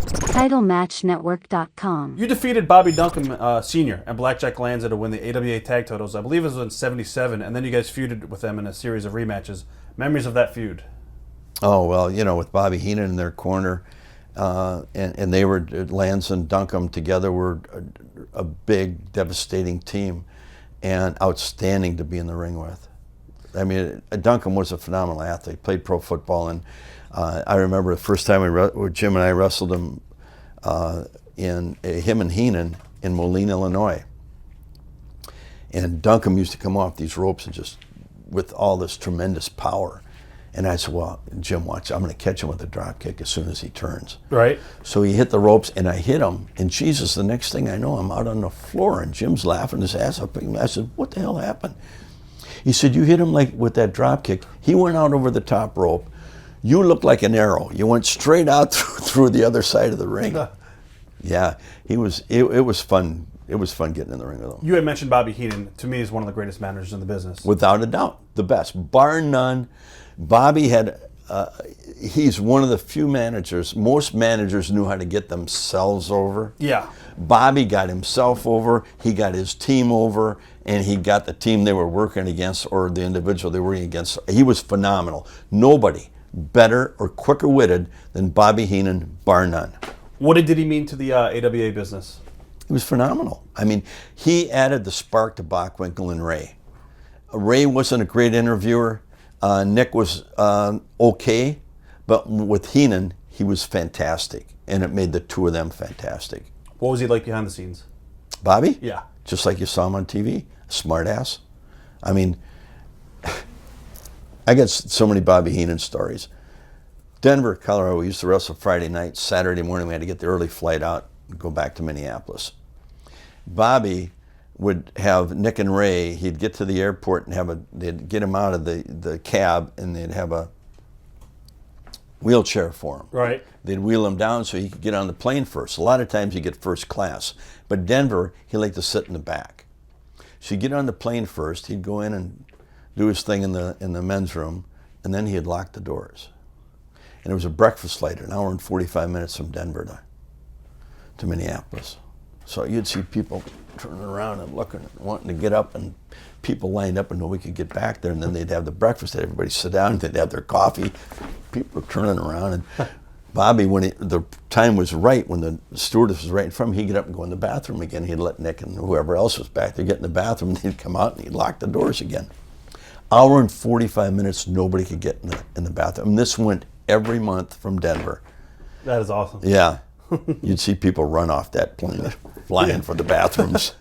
TitleMatchNetwork.com. You defeated Bobby Duncum Sr. and Blackjack Lanza to win the AWA tag titles. I believe it was in '77, and then you guys feuded with them in a series of rematches. Memories of that feud? Oh, well, with Bobby Heenan in their corner, and they were, Lanza and Duncum together were a big, devastating team, and outstanding to be in the ring with. I mean, Duncum was a phenomenal athlete, played pro football, and I remember the first time Jim and I wrestled him, him and Heenan in Moline, Illinois. And Duncum used to come off these ropes and just, with all this tremendous power. And I said, well, Jim, watch, I'm going to catch him with a drop kick as soon as he turns. Right. So he hit the ropes, and I hit him. And Jesus, the next thing I know, I'm out on the floor, and Jim's laughing his ass up. I said, what the hell happened? He said, you hit him like with that drop kick. He went out over the top rope. You looked like an arrow. You went straight out through the other side of the ring. Yeah, it was fun. It was fun getting in the ring with him. You had mentioned Bobby Heenan. To me, is one of the greatest managers in the business. Without a doubt, the best, bar none. Bobby had, he's one of the few managers, most managers knew how to get themselves over. Yeah. Bobby got himself over, he got his team over, and he got the team they were working against, or the individual they were working against. He was phenomenal. Nobody better or quicker witted than Bobby Heenan, bar none. What did he mean to the AWA business? He was phenomenal. I mean, he added the spark to Bockwinkel and Ray. Ray wasn't a great interviewer. Nick was okay, but with Heenan, he was fantastic, and it made the two of them fantastic. What was he like behind the scenes? Bobby? Yeah. Just like you saw him on TV, smart ass. I mean, I got so many Bobby Heenan stories. Denver, Colorado, we used to wrestle Friday night. Saturday morning, we had to get the early flight out and go back to Minneapolis. Bobby would have Nick and Ray, he'd get to the airport and they'd get him out of the cab, and they'd have a wheelchair for him. Right. They'd wheel him down so he could get on the plane first. A lot of times he'd get first class. But Denver, he liked to sit in the back. So he'd get on the plane first, he'd go in and do his thing in the men's room, and then he'd lock the doors. And it was a breakfast flight, an hour and 45 minutes from Denver to Minneapolis. So you'd see people turning around and looking and wanting to get up, and people lined up and nobody could get back there. And then they'd have the breakfast, everybody sit down, they'd have their coffee. People were turning around. And Bobby, when the time was right, when the stewardess was right in front of him, he'd get up and go in the bathroom again. He'd let Nick and whoever else was back there get in the bathroom, and he'd come out and he'd lock the doors again. Hour and 45 minutes, nobody could get in the bathroom. And this went every month from Denver. That is awesome. Yeah. You'd see people run off that plane, flying for the bathrooms.